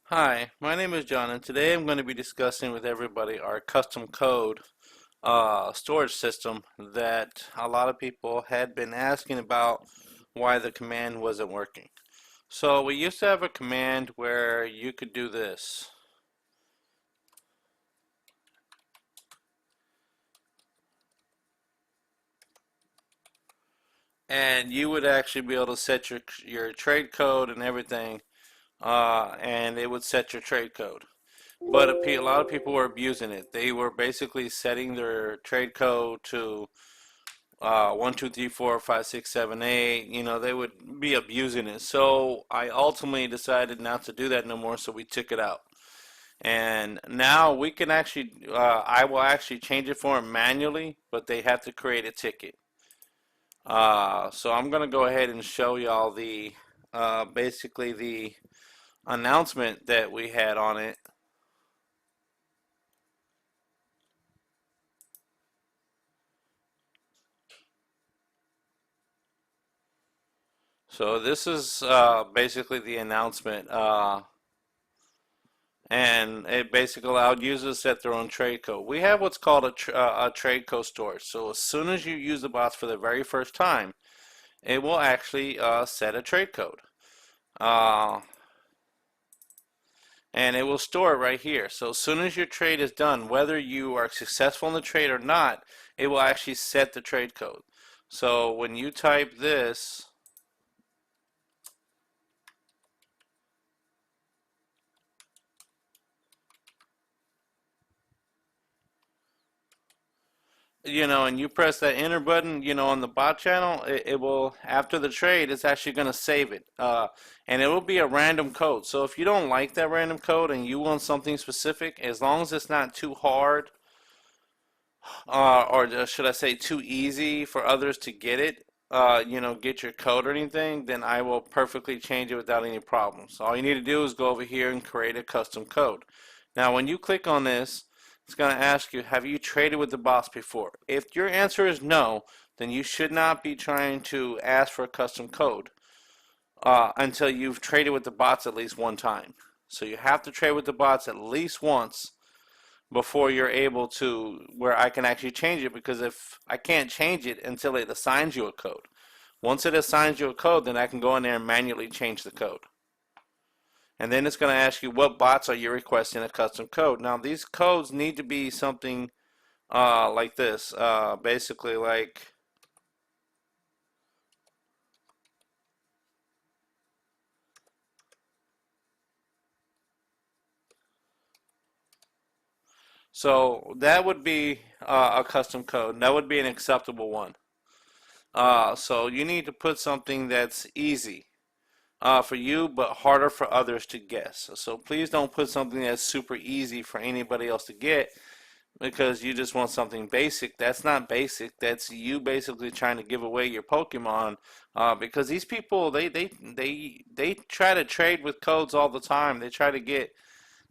Hi, my name is John, and today I'm going to be discussing with everybody our custom code storage system that a lot of people had been asking about why the command wasn't working. So we used to have a command where you could do this, and you would actually be able to set your trade code and everything, and it would set your trade code. But a lot of people were abusing it. They were basically setting their trade code to 1, 2, 3, 4, 5, 6, 7, 8. They would be abusing it. So I ultimately decided not to do that no more. So we took it out, and now we can actually, I will actually change it for them manually, but they have to create a ticket. So I'm gonna go ahead and show y'all the basically the announcement that we had on it. So this is basically the announcement. And it basically allowed users to set their own trade code. We have what's called a trade code storage. So as soon as you use the bots for the very first time, it will actually set a trade code. Uh, and it will store it right here. So as soon as your trade is done, whether you are successful in the trade or not, it will actually set the trade code. So when you type this, and you press that enter button, on the bot channel, it will, after the trade, it's actually going to save it. And it will be a random code. So if you don't like that random code and you want something specific, as long as it's not too hard, or should I say too easy for others to get it, get your code or anything, then I will perfectly change it without any problems. All you need to do is go over here and create a custom code. Now, when you click on this, it's going to ask you, have you traded with the boss before? If your answer is no, then you should not be trying to ask for a custom code until you've traded with the bots at least one time. So you have to trade with the bots at least once before you're able to, where I can actually change it, because if I can't change it until it assigns you a code. Once it assigns you a code, then I can go in there and manually change the code. And then it's going to ask you what bots are you requesting a custom code. Now these codes need to be something like this, basically like, so that would be a custom code. And that would be an acceptable one. So you need to put something that's easy for you, but harder for others to guess. So please don't put something that's super easy for anybody else to get, because you just want something basic. That's not basic. That's you basically trying to give away your Pokemon. Because these people, they try to trade with codes all the time. They try to get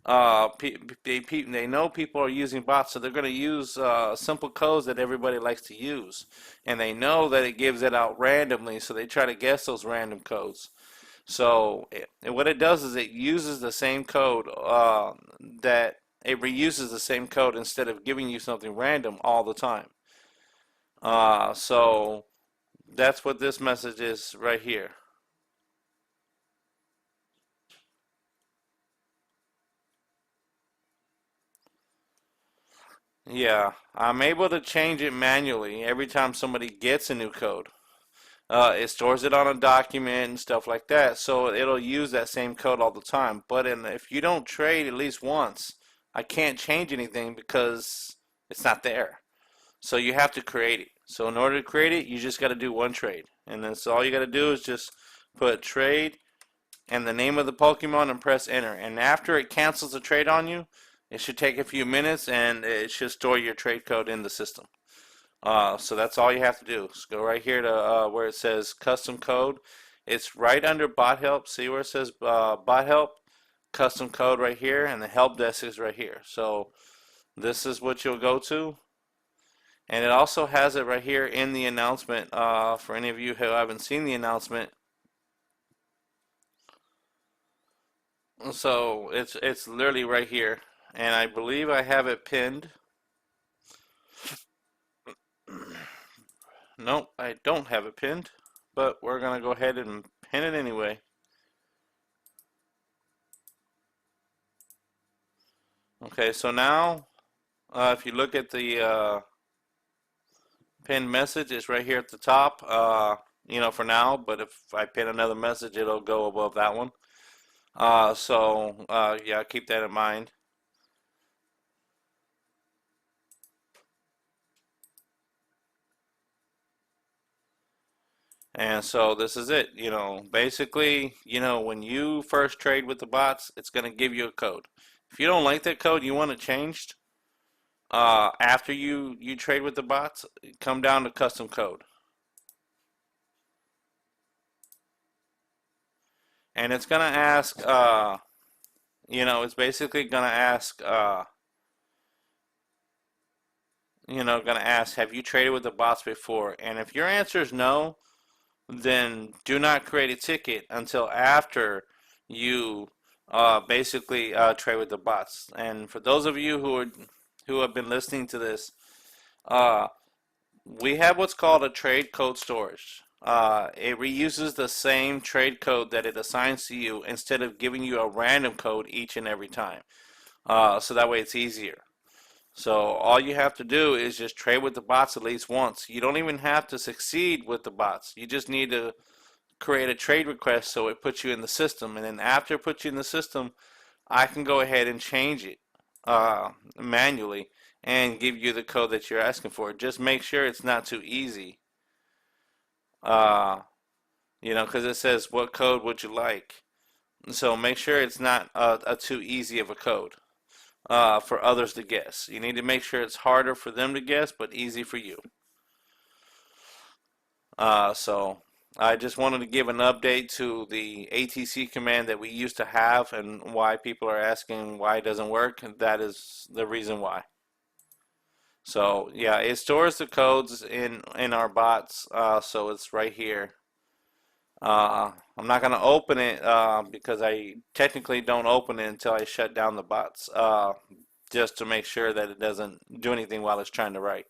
they know people are using bots, so they're going to use simple codes that everybody likes to use, and they know that it gives it out randomly, so they try to guess those random codes. So what it does is it uses the same code, that it reuses the same code instead of giving you something random all the time. So that's what this message is right here. Yeah, I'm able to change it manually every time somebody gets a new code. It stores it on a document and stuff like that, so it'll use that same code all the time. But if you don't trade at least once, I can't change anything because it's not there. So you have to create it. So in order to create it, you just got to do one trade, and then so all you got to do is just put trade and the name of the Pokemon and press enter. And after it cancels the trade on you, it should take a few minutes and it should store your trade code in the system. So that's all you have to do. Just go right here to where it says custom code. It's right under bot help. See where it says bot help? Custom code right here, and the help desk is right here. So this is what you'll go to. And it also has it right here in the announcement. For any of you who haven't seen the announcement, So it's literally right here, and I believe I have it pinned. Nope, I don't have it pinned, but we're gonna go ahead and pin it anyway. Okay, so now if you look at the pinned message, it's right here at the top. For now, but if I pin another message, it'll go above that one. Yeah, keep that in mind. And so this is it. Basically, when you first trade with the bots, it's going to give you a code. If you don't like that code, you want it changed, after you trade with the bots, come down to custom code. And it's going to ask, it's basically going to ask, have you traded with the bots before? And if your answer is no, then do not create a ticket until after you basically trade with the bots. And for those of you who have been listening to this, uh, we have what's called a trade code storage. It reuses the same trade code that it assigns to you instead of giving you a random code each and every time. So that way it's easier. So all you have to do is just trade with the bots at least once. You don't even have to succeed with the bots. You just need to create a trade request so it puts you in the system. And then after it puts you in the system, I can go ahead and change it manually and give you the code that you're asking for. Just make sure it's not too easy. Because it says, what code would you like? So make sure it's not a too easy of a code for others to guess. You need to make sure it's harder for them to guess, but easy for you. So I just wanted to give an update to the ATC command that we used to have and why people are asking why it doesn't work. That is the reason why. So yeah, it stores the codes in our bots, so it's right here. I'm not going to open it because I technically don't open it until I shut down the bots, just to make sure that it doesn't do anything while it's trying to write.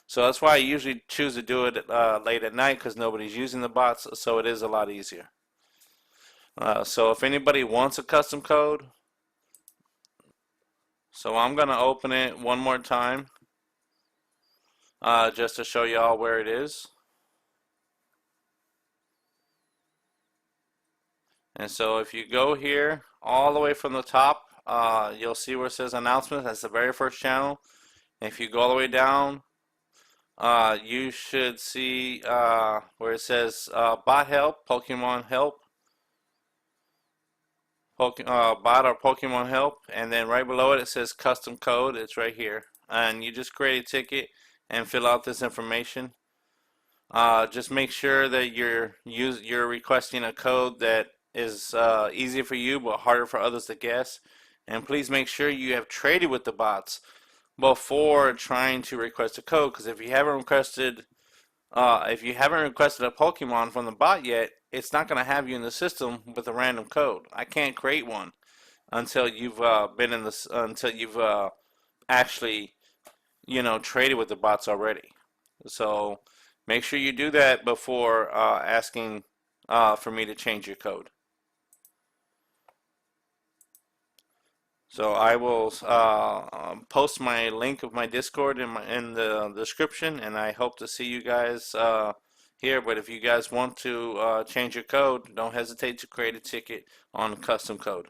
So that's why I usually choose to do it late at night, because nobody's using the bots, so it is a lot easier. So if anybody wants a custom code, so I'm going to open it one more time just to show y'all where it is. And so if you go here all the way from the top, you'll see where it says announcements. That's the very first channel. And if you go all the way down, you should see where it says bot help, Pokemon help, bot or Pokemon help, and then right below it it says custom code. It's right here, and you just create a ticket and fill out this information. Just make sure that you're requesting a code that is easy for you but harder for others to guess. And please make sure you have traded with the bots before trying to request a code, because if you haven't requested a Pokemon from the bot yet, it's not going to have you in the system with a random code. I can't create one until you've been in this until you've actually traded with the bots already. So make sure you do that before asking for me to change your code. So I will post my link of my Discord in the description, and I hope to see you guys here. But if you guys want to change your code, don't hesitate to create a ticket on custom code.